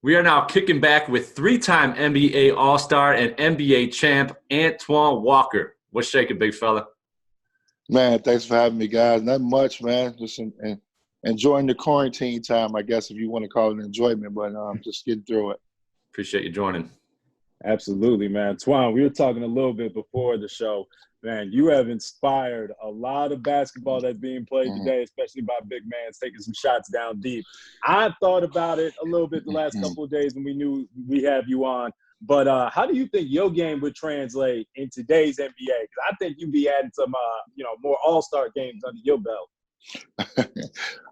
We are now kicking back with three-time NBA All-Star and NBA champ Antoine Walker. What's shaking, big fella? Man, thanks for having me, guys. Not much, man. Just enjoying the quarantine time, I guess, if you want to call it enjoyment, but just getting through it. Appreciate you joining. Absolutely, man. Twan, we were talking a little bit before the show. Man, you have inspired a lot of basketball that's being played today, especially by big men taking some shots down deep. I thought about it a little bit the last couple of days when we knew we have you on. But how do you think your game would translate in today's NBA? Because I think you'd be adding some, more all-star games under your belt.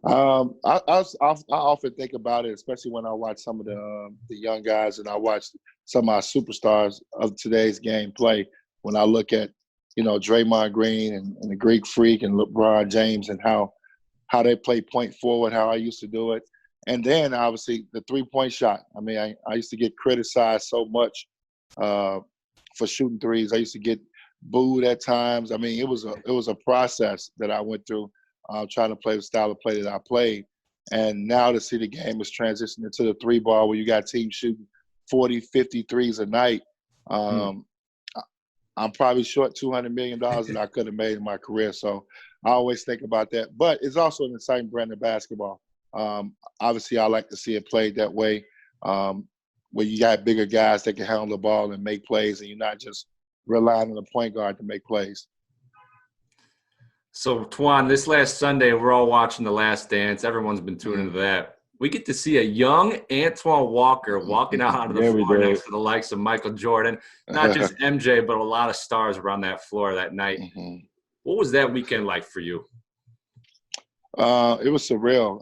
I often think about it, especially when I watch some of the young guys and I watch some of our superstars of today's game play. When I look at, Draymond Green and the Greek Freak and LeBron James and how they play point forward, how I used to do it. And then, obviously, the three-point shot. I mean, I used to get criticized so much for shooting threes. I used to get booed at times. I mean, it was a process that I went through trying to play the style of play that I played. And now to see the game is transitioning into the three ball where you got teams shooting 40, 50 threes a night. I'm probably short $200 million that I could have made in my career. So I always think about that. But it's also an exciting brand of basketball. Obviously, I like to see it played that way, where you got bigger guys that can handle the ball and make plays, and you're not just relying on the point guard to make plays. So, Twan, this last Sunday, we're all watching The Last Dance. Everyone's been tuning into that. We get to see a young Antoine Walker walking out onto the floor next to the likes of Michael Jordan. Not just MJ, but a lot of stars were on that floor that night. What was that weekend like for you? It was surreal.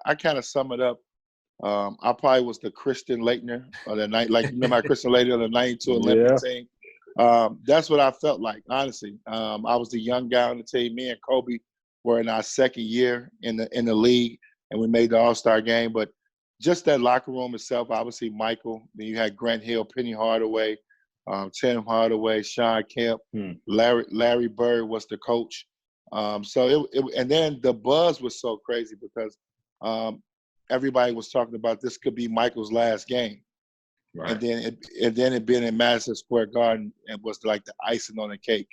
I kind of sum it up. I probably was the Christian Laettner of the night, like remember Christian Laettner of the 92 Olympic team. That's what I felt like, honestly. I was the young guy on the team. Me and Kobe were in our second year in the league, and we made the All-Star game. But just that locker room itself, obviously Michael. Then you had Grant Hill, Penny Hardaway, Tim Hardaway, Sean Kemp, Larry Bird was the coach. So and then the buzz was so crazy because everybody was talking about this could be Michael's last game. Right. And then it being in Madison Square Garden, it was like the icing on the cake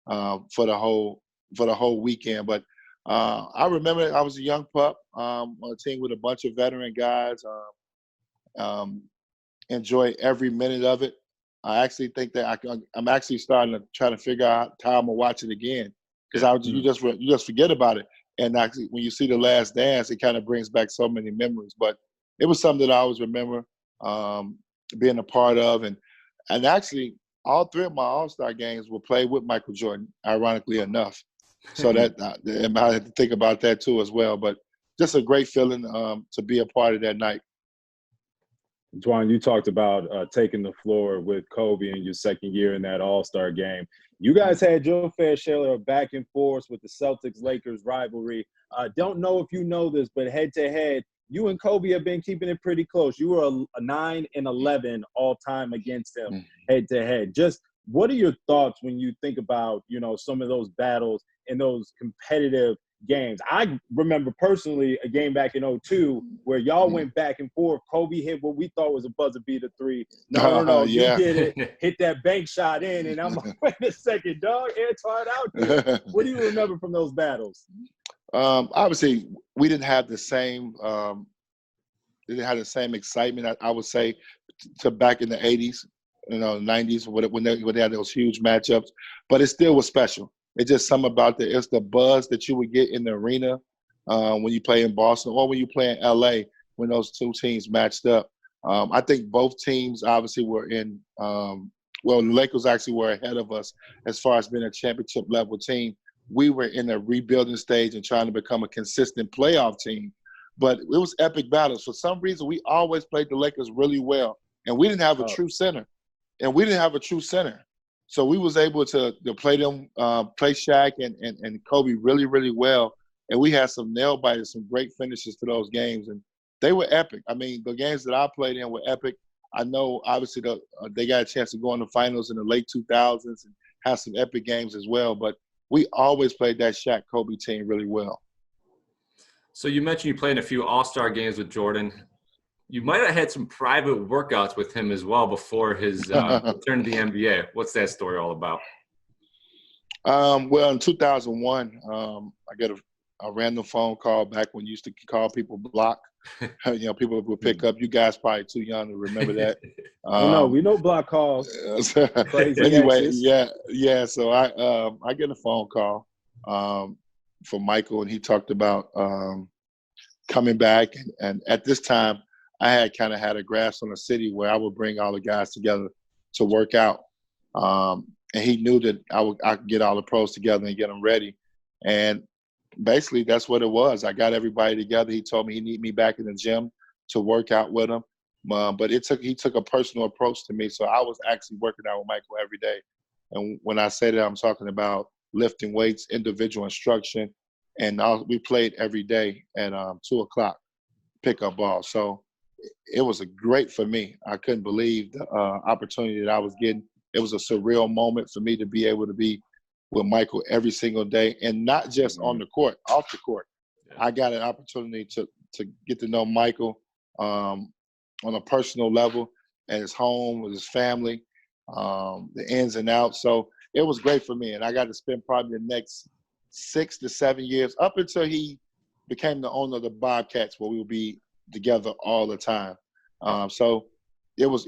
for the whole weekend. But I remember I was a young pup on a team with a bunch of veteran guys. Enjoy every minute of it. I actually think that I'm actually starting to try to figure out how I'm gonna watch it again because you just forget about it. And actually, when you see The Last Dance, it kind of brings back so many memories. But it was something that I always remember. Being a part of, and actually all three of my All-Star games were played with Michael Jordan, ironically enough. So that I had to think about that too as well. But just a great feeling to be a part of that night. Antoine, you talked about taking the floor with Kobe in your second year in that All-Star game. You guys had your fair share of back and forth with the Celtics Lakers rivalry. Don't know if you know this, but head-to-head, you and Kobe have been keeping it pretty close. You were a 9-11 all-time against him head-to-head. Just what are your thoughts when you think about, some of those battles and those competitive games? I remember personally a game back in 2002 where y'all went back and forth. Kobe hit what we thought was a buzzer beater three. No, you did it. Hit that bank shot in, and I'm like, wait a second, dog. Antoine out there. What do you remember from those battles? Obviously, we didn't have the same excitement. I would say to back in the '80s, 90s when they had those huge matchups. But it still was special. It's just something about it's the buzz that you would get in the arena when you play in Boston or when you play in LA when those two teams matched up. I think both teams obviously were in. The Lakers actually were ahead of us as far as being a championship level team. We were in a rebuilding stage and trying to become a consistent playoff team. But it was epic battles. For some reason, we always played the Lakers really well. And we didn't have a true center. So we was able to play them, play Shaq and Kobe really, really well. And we had some nail-biters, some great finishes to those games. And they were epic. I mean, the games that I played in were epic. I know, obviously, they got a chance to go in the finals in the late 2000s and have some epic games as well. But we always played that Shaq Kobe team really well. So you mentioned you played in a few All-Star games with Jordan. you might have had some private workouts with him as well before his return to the NBA. What's that story all about? Well, in 2001, I got a random phone call back when you used to call people block. People would pick up. You guys probably too young to remember that. No, we know block calls. Anyway, yeah. So I get a phone call from Michael, and he talked about coming back. And at this time, I had kind of had a grasp on the city where I would bring all the guys together to work out. And he knew that I could get all the pros together and get them ready. And basically, that's what it was. I got everybody together. He told me he needed me back in the gym to work out with him. But he took a personal approach to me. So I was actually working out with Michael every day. And when I say that, I'm talking about lifting weights, individual instruction. And we played every day at 2 o'clock, pickup ball. So it was great for me. I couldn't believe the opportunity that I was getting. It was a surreal moment for me to be able to be with Michael every single day, and not just on the court, off the court. Yeah. I got an opportunity to get to know Michael on a personal level at his home with his family, the ins and outs. So it was great for me, and I got to spend probably the next 6 to 7 years up until he became the owner of the Bobcats, where we would be together all the time. So it was.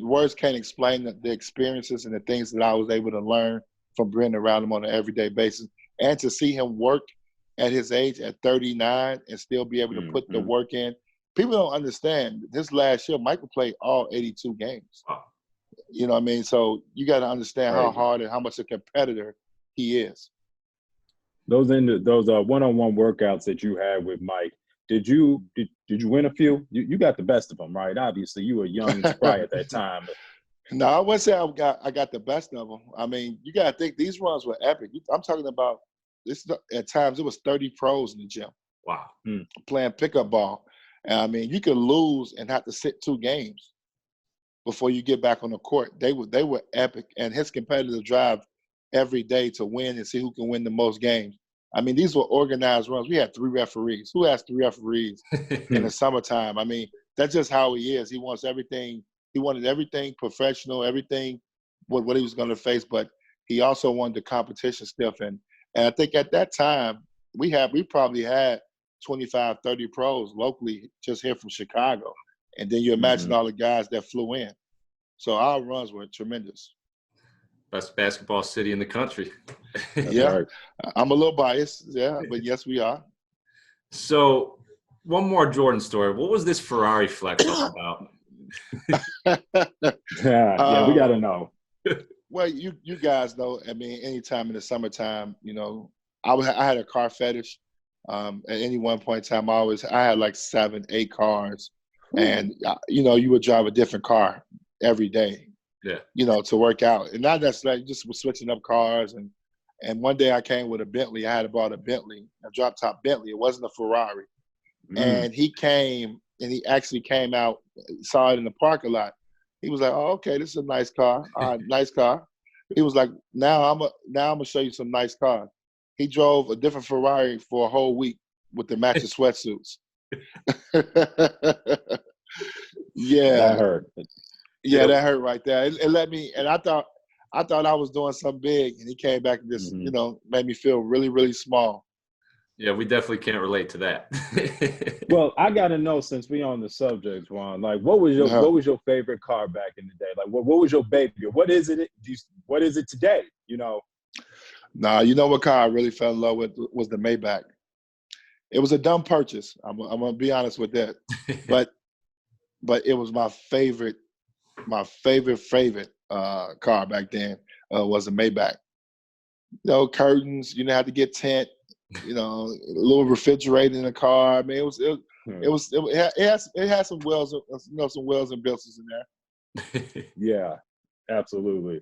Words can't explain the experiences and the things that I was able to learn from being around him on an everyday basis, and to see him work at his age at 39 and still be able to put the work in. People don't understand. This last year, Michael played all 82 games. Wow. You know what I mean? So you got to understand how hard and how much a competitor he is. Those one-on-one workouts that you had with Mike, did you win a few? You got the best of them, right? Obviously, you were young and spry at that time. No, I wouldn't say I got the best of them. I mean, you got to think these runs were epic. I'm talking about this. At times, it was 30 pros in the gym. Wow. Playing pickup ball. And I mean, you could lose and have to sit 2 games before you get back on the court. They were epic, and his competitive drive every day to win and see who can win the most games. I mean, these were organized runs. We had 3 referees. Who has 3 referees in the summertime? I mean, that's just how he is. He wants everything. He wanted everything professional, everything what he was going to face, but he also wanted the competition stuff. And I think at that time, we probably had 25, 30 pros locally just here from Chicago. And then you imagine all the guys that flew in. So our runs were tremendous. Best basketball city in the country. Yeah, right. I'm a little biased, but yes, we are. So, one more Jordan story. What was this Ferrari flex all about? Yeah, we got to know. Well, you guys know. I mean, anytime in the summertime, I had a car fetish. At any one point in time, I had like 7, 8 cars, and you would drive a different car every day. Yeah, to work out, and not necessarily just switching up cars. And one day I came with a Bentley. I had bought a Bentley, a drop top Bentley. It wasn't a Ferrari. And he came, and he actually came out, saw it in the parking lot. He was like, "Oh, okay, this is a nice car. All right, nice car." He was like, "Now I'm gonna show you some nice cars." He drove a different Ferrari for a whole week with the matching sweatsuits. Yeah, that hurt. Yeah, that hurt right there. It let me, and I thought I was doing something big, and he came back and just, made me feel really, really small. Yeah, we definitely can't relate to that. Well, I got to know, since we on the subject, Juan, like what was your favorite car back in the day? Like what was your baby? What is it? What is it today? Nah, you know what car I really fell in love with was the Maybach. It was a dumb purchase. I'm gonna be honest with that, but it was my favorite car back then was a Maybach. Curtains, you didn't have to get tint, a little refrigerator in the car. I mean, it had some wells, some wells and bills in there. Yeah, absolutely.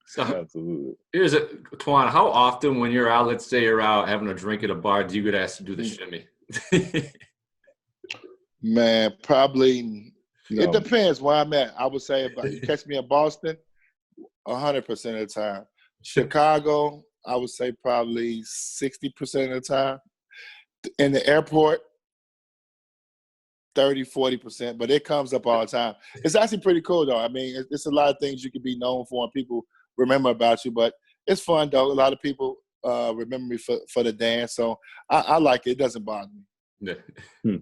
So absolutely. Here's Antoine, how often when you're out, let's say you're out having a drink at a bar, do you get asked to do the shimmy? Man, probably. It depends where I'm at. I would say if you catch me in Boston, 100% of the time. Chicago, I would say probably 60% of the time. In the airport, 30, 40%, but it comes up all the time. It's actually pretty cool, though. I mean, it's a lot of things you can be known for and people remember about you, but it's fun, though. A lot of people remember me for the dance, so I like it. It doesn't bother me.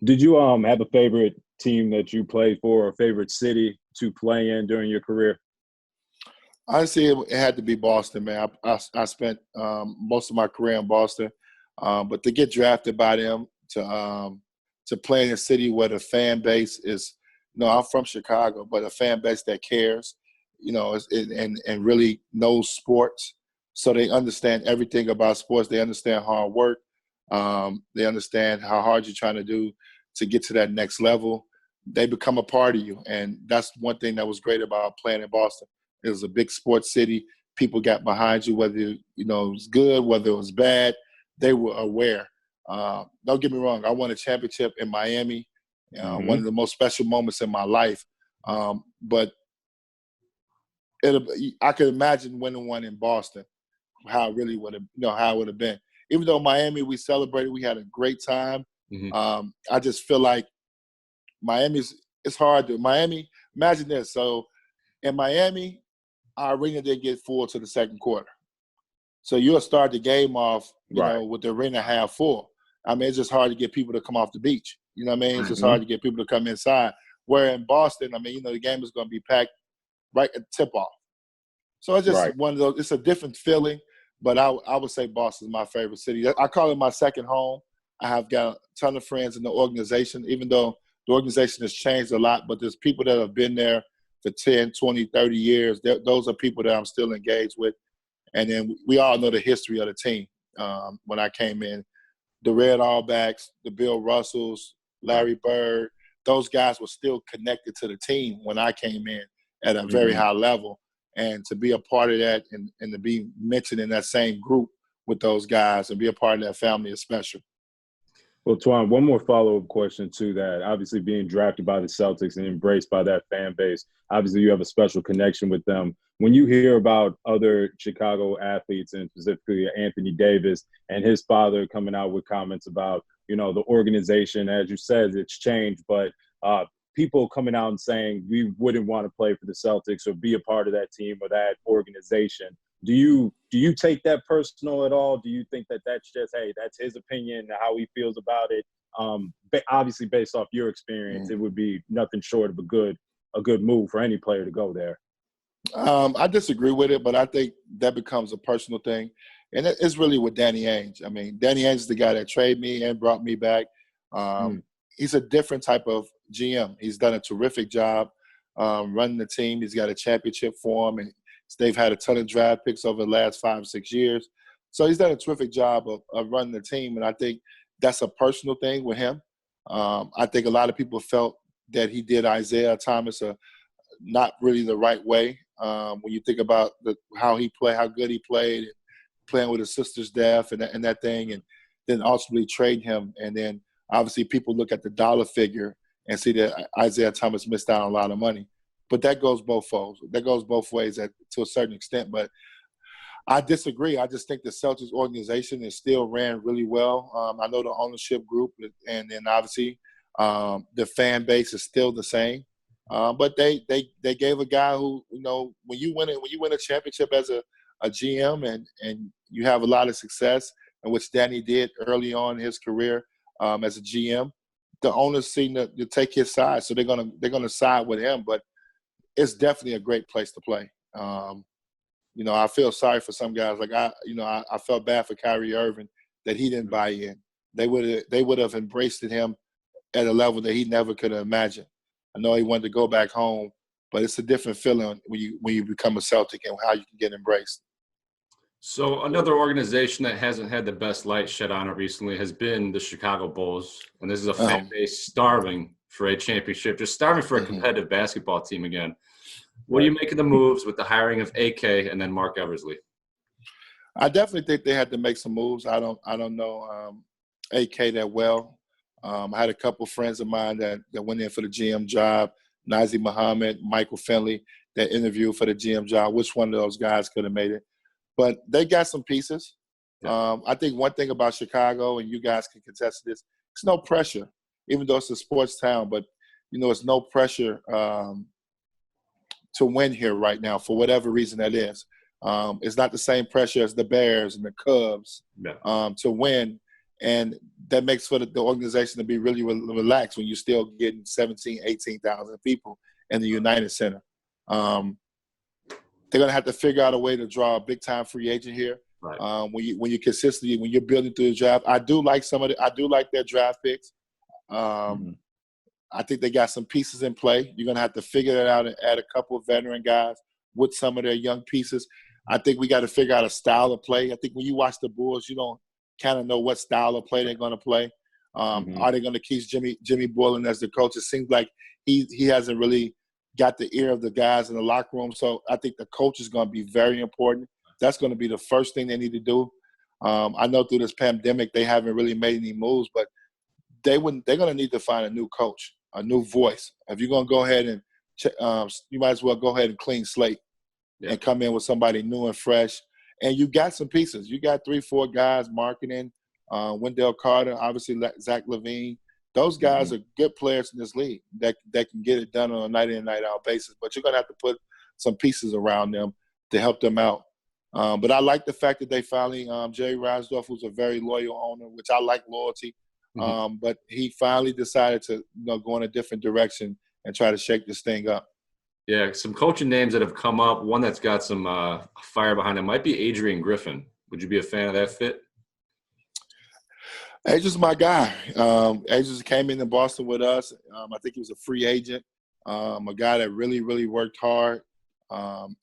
Did you have a favorite team that you played for, or a favorite city to play in during your career? Honestly, it had to be Boston, man. I spent most of my career in Boston, but to get drafted by them, to play in a city where the fan base is, I'm from Chicago, but a fan base that cares, and really knows sports. So they understand everything about sports. They understand hard work. They understand how hard you're trying to do to get to that next level. They become a part of you. And that's one thing that was great about playing in Boston. It was a big sports city. People got behind you, whether, it was good, whether it was bad. They were aware. Don't get me wrong. I won a championship in Miami, one of the most special moments in my life. But I could imagine winning one in Boston, how it really would have, how it would have been. Even though Miami, we celebrated, we had a great time. I just feel like it's hard to Miami. Imagine this. So in Miami, our arena didn't get full to the second quarter. So you'll start the game off, with the arena half full. I mean, it's just hard to get people to come off the beach. You know what I mean? It's just hard to get people to come inside. Where in Boston, I mean, the game is going to be packed right at tip-off. So it's just one of those. It's a different feeling, but I would say Boston's my favorite city. I call it my second home. I have got a ton of friends in the organization, even though the organization has changed a lot, but there's people that have been there for 10, 20, 30 years. Those are people that I'm still engaged with. And then we all know the history of the team. When I came in, the Red All-Backs, the Bill Russells, Larry Bird, those guys were still connected to the team when I came in at a very high level. And to be a part of that and to be mentioned in that same group with those guys and be a part of that family is special. Well, Twan, one more follow-up question to that. Obviously, being drafted by the Celtics and embraced by that fan base, obviously you have a special connection with them. When you hear about other Chicago athletes, and specifically Anthony Davis and his father coming out with comments about, the organization, as you said, it's changed, but people coming out and saying we wouldn't want to play for the Celtics or be a part of that team or that organization. Do you take that personal at all? Do you think that that's just, hey, that's his opinion, how he feels about it? Obviously, based off your experience, it would be nothing short of a good move for any player to go there. I disagree with it, but I think that becomes a personal thing. And it's really with Danny Ainge. I mean, Danny Ainge is the guy that traded me and brought me back. He's a different type of GM. He's done a terrific job running the team. He's got a championship for him, and they've had a ton of draft picks over the last 5 or 6 years. So he's done a terrific job of running the team, and I think that's a personal thing with him. I think a lot of people felt that he did Isaiah Thomas not really the right way. When you think about how he played, how good he played, and playing with his sister's death and that thing, and then ultimately trade him. And then obviously people look at the dollar figure and see that Isaiah Thomas missed out on a lot of money. But that goes both ways. That goes both ways to a certain extent. But I disagree. I just think the Celtics organization is still ran really well. I know the ownership group, and then obviously the fan base is still the same. But they gave a guy who, when you win a championship as a GM and you have a lot of success, and which Danny did early on in his career as a GM, the owners seem to take his side, so they're gonna side with him. But it's definitely a great place to play. I feel sorry for some guys. Like I felt bad for Kyrie Irving that he didn't buy in. They would have embraced him at a level that he never could have imagined. I know he wanted to go back home, but it's a different feeling when you become a Celtic and how you can get embraced. So another organization that hasn't had the best light shed on it recently has been the Chicago Bulls. And this is a fan base starving for a championship, just starving for a competitive basketball team again. What do you make of the moves with the hiring of AK and then Mark Eversley? I definitely think they had to make some moves. I don't know AK that well. I had a couple friends of mine that went in for the GM job, Nazi Muhammad, Michael Finley, that interviewed for the GM job. Which one of those guys could have made it? But they got some pieces. I think one thing about Chicago, and you guys can contest this, it's no pressure. even though it's a sports town, but, it's no pressure to win here right now for whatever reason that is. It's not the same pressure as the Bears and the Cubs to win. And that makes for the organization to be really relaxed when you're still getting 17, 18,000 people in the United Center. They're going to have to figure out a way to draw a big-time free agent here. Right. When you consistently, when you're building through the draft. I do like their draft picks. I think they got some pieces in play. You're going to have to figure that out and add a couple of veteran guys with some of their young pieces. I think we got to figure out a style of play. I think when you watch the Bulls, you don't kind of know what style of play they're going to play. Are they going to keep Jimmy Boylen as the coach? It seems like he hasn't really got the ear of the guys in the locker room. So I think the coach is going to be very important. That's going to be the first thing they need to do. I know through this pandemic they haven't really made any moves, but they're going to need to find a new coach, a new voice. If you're going to go ahead and you might as well go ahead and clean slate and come in with somebody new and fresh. And you got some pieces. You got 3-4 guys, marketing, Wendell Carter, obviously Zach LaVine. Those guys are good players in this league that can get it done on a night in, night out basis. But you're going to have to put some pieces around them to help them out. But I like the fact that they finally, Jerry Reinsdorf, who's a very loyal owner, which I like loyalty, but he finally decided to go in a different direction and try to shake this thing up. Yeah, some coaching names that have come up. One that's got some fire behind it might be Adrian Griffin. Would you be a fan of that fit? Adrian's my guy. Adrian came into Boston with us. I think he was a free agent, a guy that really, really worked hard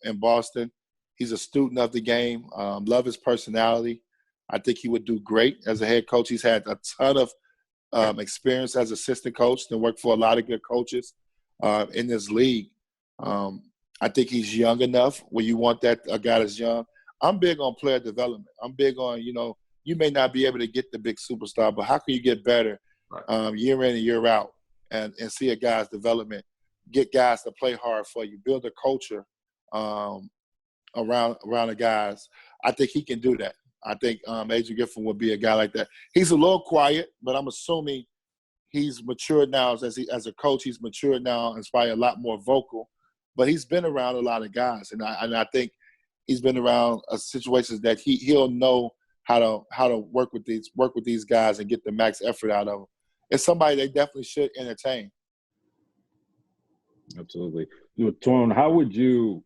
in Boston. He's a student of the game. Love his personality. I think he would do great as a head coach. He's had a ton of experience as assistant coach and worked for a lot of good coaches in this league. I think he's young enough where you want a guy that's young. I'm big on player development. I'm big on, you may not be able to get the big superstar, but how can you get better year in and year out and see a guy's development, get guys to play hard for you, build a culture around the guys. I think he can do that. I think Adrian Griffin would be a guy like that. He's a little quiet, but I'm assuming he's matured now as a coach. He's matured now and is probably a lot more vocal. But he's been around a lot of guys, and I think he's been around situations that he'll know how to work with these guys and get the max effort out of them. It's somebody they definitely should entertain. Absolutely. Tone, how would you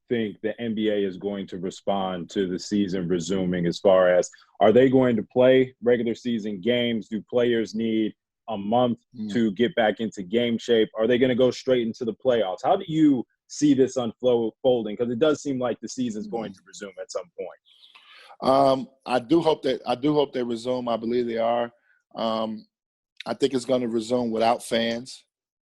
think the NBA is going to respond to the season resuming, as far as, are they going to play regular season games? Do players need a month to get back into game shape? Are they going to go straight into the playoffs? How do you see this unfolding? Because it does seem like the season's going to resume at some point. I do hope they resume. I believe they are. I think it's going to resume without fans,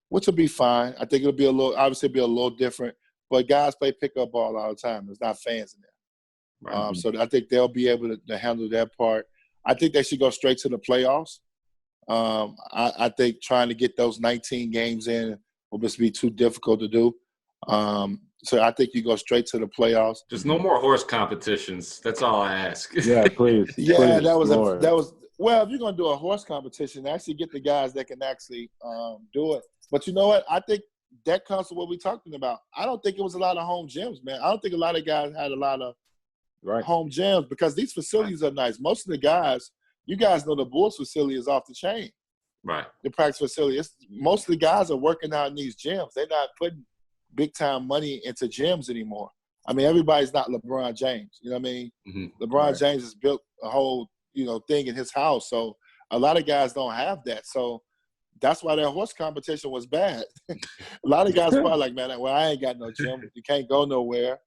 which will be fine. I think it'll be a little different. But guys play pickup ball all the time. There's not fans in there. Right. So I think they'll be able to handle that part. I think they should go straight to the playoffs. I think trying to get those 19 games in will just be too difficult to do. So I think you go straight to the playoffs. Just no more horse competitions. That's all I ask. Yeah, please. Yeah, please, that was well, if you're gonna do a horse competition, actually get the guys that can actually do it. But you know what? I think that comes to what we're talking about. I don't think it was a lot of home gyms, man. I don't think a lot of guys had a lot of home gyms because these facilities are nice. Most of the guys, you guys know the Bulls facility is off the chain. Right. The practice facility. Most of the guys are working out in these gyms. They're not putting big-time money into gyms anymore. I mean, everybody's not LeBron James. You know what I mean? Mm-hmm. LeBron James has built a whole, thing in his house. So a lot of guys don't have that. So that's why that horse competition was bad. A lot of guys probably like, man, well, I ain't got no gym. You can't go nowhere.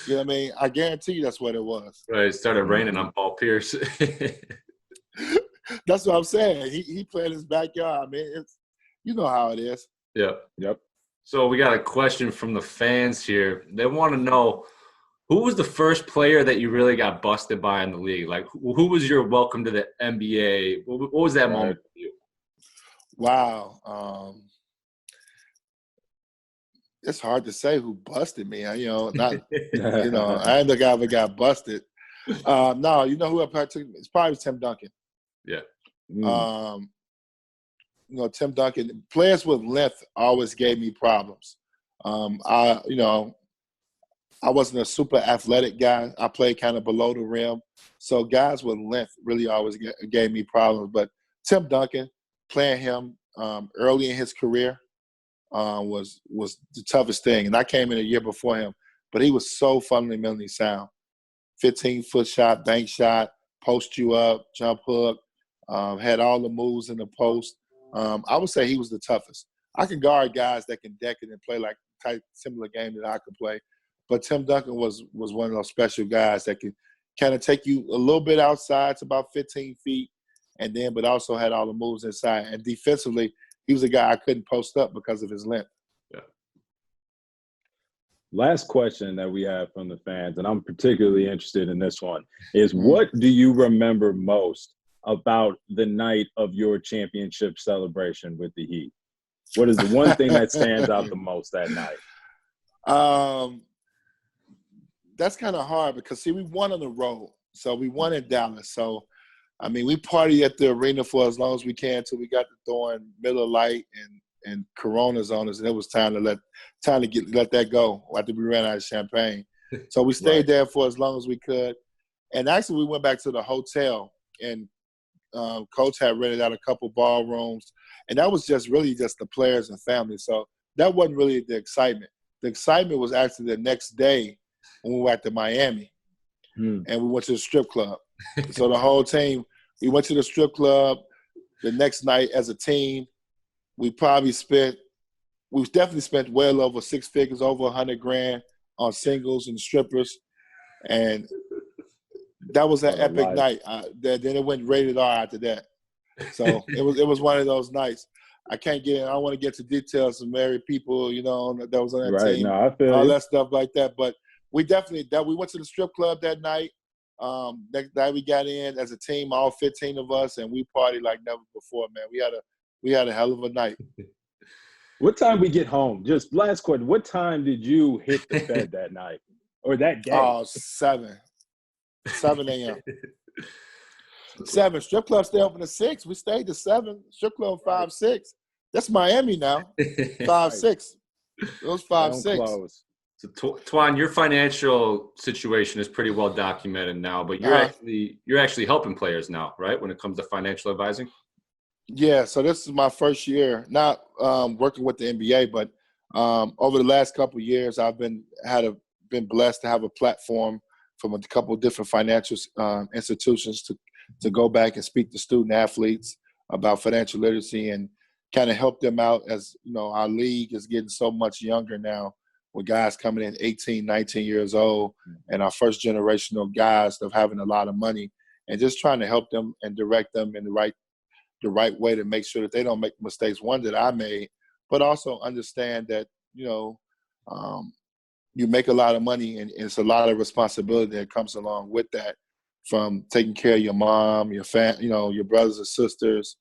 You know what I mean? I guarantee you that's what it was. Right. It started raining on Paul Pierce. That's what I'm saying. He played in his backyard. I mean, you know how it is. Yep. So we got a question from the fans here. They want to know, who was the first player that you really got busted by in the league? Like, who was your welcome to the NBA? What was that moment for you? Wow. It's hard to say who busted me. I ain't the guy that got busted. No, you know who I took? It's probably Tim Duncan. Yeah. Tim Duncan, players with length always gave me problems. I wasn't a super athletic guy. I played kind of below the rim. So guys with length really always gave me problems. But Tim Duncan, playing him early in his career was the toughest thing. And I came in a year before him, but he was so fundamentally sound. 15-foot shot, bank shot, post you up, jump hook, had all the moves in the post. I would say he was the toughest. I can guard guys that can deck it and play like similar game that I could play. But Tim Duncan was one of those special guys that could kind of take you a little bit outside to about 15 feet, but also had all the moves inside. And defensively, he was a guy I couldn't post up because of his length. Yeah. Last question that we have from the fans, and I'm particularly interested in this one, is what do you remember most about the night of your championship celebration with the Heat? What is the one thing that stands out the most that night? That's kind of hard because, see, we won on the road. So we won in Dallas. So, I mean, we partied at the arena for as long as we can until we got to throwing Miller Lite and Coronas on us, and it was time to let that go after we ran out of champagne. So we stayed there for as long as we could. And actually, we went back to the hotel, and Coach had rented out a couple ballrooms. And that was just the players and family. So that wasn't really the excitement. The excitement was actually the next day when we went to Miami, and we went to the strip club. So the whole team, we went to the strip club the next night as a team. We definitely spent well over 6 figures, over $100,000 on singles and strippers. And that was an epic night. Then it went rated R after that. So it was one of those nights. I can't get in. I don't want to get to details of married people, that was on that team. No, I feel all that stuff like that. But we went to the strip club that night. Next night we got in as a team, all 15 of us, and we partied like never before, man. We had a hell of a night. What time we get home? Just last question. What time did you hit the bed that night or that day? 7 a.m. 7. Strip club stay open to 6. We stayed to 7. Strip club 5, 6. That's Miami now. 5, 6. It was 5, 6. So, Twan, your financial situation is pretty well documented now, but you're actually helping players now, right? When it comes to financial advising. Yeah. So this is my first year, not working with the NBA, but over the last couple of years, I've been blessed to have a platform from a couple of different financial institutions to go back and speak to student athletes about financial literacy and kind of help them out. As our league is getting so much younger now, with guys coming in 18, 19 years old, and our first generational guys of having a lot of money, and just trying to help them and direct them in the right way to make sure that they don't make mistakes, one that I made, but also understand that, you make a lot of money, and it's a lot of responsibility that comes along with that, from taking care of your mom, your your brothers and sisters,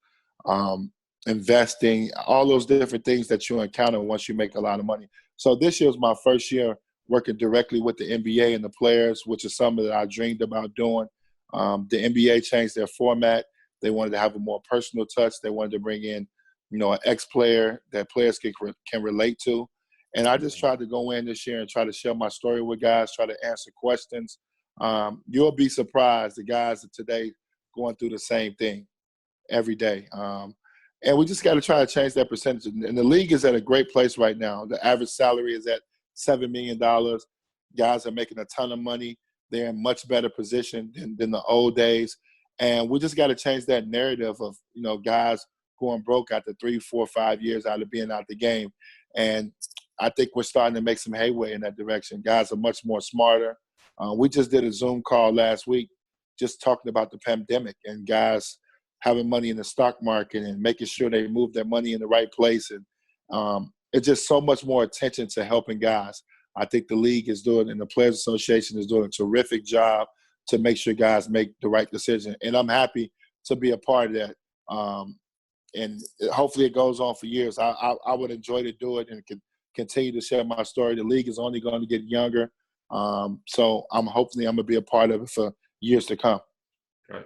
investing, all those different things that you encounter once you make a lot of money. So this year was my first year working directly with the NBA and the players, which is something that I dreamed about doing. The NBA changed their format. They wanted to have a more personal touch. They wanted to bring in, an ex-player that players can relate to. And I just tried to go in this year and try to share my story with guys, try to answer questions. You'll be surprised, the guys of today going through the same thing every day. And we just got to try to change that percentage. And the league is at a great place right now. The average salary is at $7 million. Guys are making a ton of money. They're in much better position than the old days. And we just got to change that narrative of, guys going broke after 3, 4, 5 years out of being out the game. And I think we're starting to make some headway in that direction. Guys are much more smarter. We just did a Zoom call last week just talking about the pandemic and guys having money in the stock market and making sure they move their money in the right place. And it's just so much more attention to helping guys. I think the league is doing, and the Players Association is doing a terrific job to make sure guys make the right decision. And I'm happy to be a part of that. And hopefully it goes on for years. I would enjoy to do it and continue to share my story. The league is only going to get younger. So I'm going to be a part of it for years to come. Right.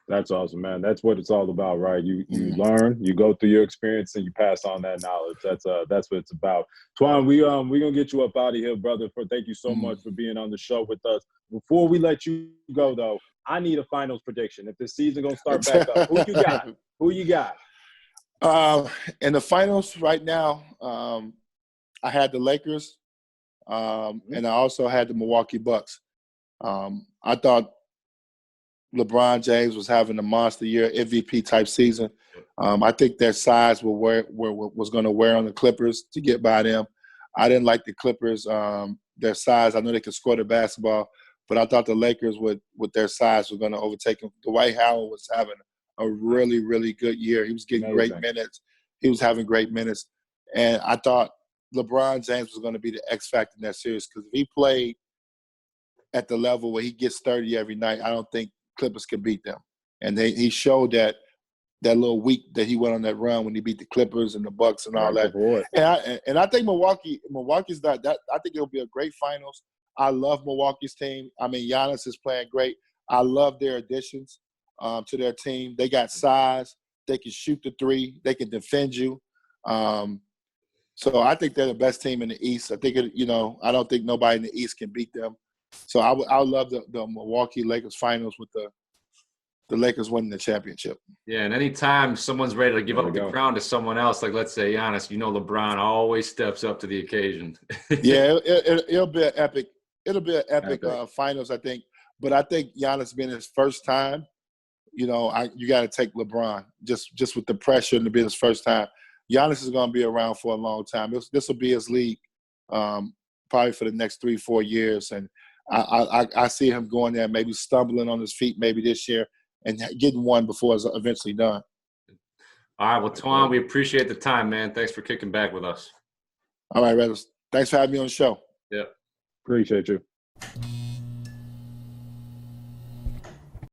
That's awesome, man. That's what it's all about, right? You learn, you go through your experience, and you pass on that knowledge. That's what it's about. Twan, we gonna get you up out of here, brother. Thank you so much for being on the show with us. Before we let you go, though, I need a finals prediction. If the season gonna start back up, who you got? Who you got? In the finals right now, I had the Lakers, and I also had the Milwaukee Bucks. I thought LeBron James was having a monster year, MVP type season. I think their size was going to wear on the Clippers to get by them. I didn't like the Clippers, their size. I know they could score the basketball, but I thought the Lakers with their size were going to overtake them. Dwight Howard was having a really, really good year. He was getting great minutes. He was having great minutes. And I thought LeBron James was going to be the X factor in that series because if he played at the level where he gets 30 every night, I don't think Clippers could beat them. And he showed that little week that he went on that run when he beat the Clippers and the Bucks and all that. And I think Milwaukee's that I think it'll be a great finals. I love Milwaukee's team. I mean, Giannis is playing great. I love their additions to their team. They got size. They can shoot the three. They can defend you. So I think they're the best team in the East. I think I don't think nobody in the East can beat them. So I would love the Milwaukee Lakers finals with the Lakers winning the championship. Yeah, and anytime someone's ready to give up the crown to someone else, like let's say Giannis, LeBron always steps up to the occasion. Yeah, it'll be an epic. It'll be an epic. Finals, I think. But I think Giannis being his first time, you got to take LeBron just with the pressure and to be his first time. Giannis is going to be around for a long time. This will be his league probably for the next 3-4 years. And I see him going there, maybe stumbling on his feet maybe this year and getting one before it's eventually done. All right. Well, Twan, we appreciate the time, man. Thanks for kicking back with us. All right, Reynolds. Thanks for having me on the show. Yep. Appreciate you.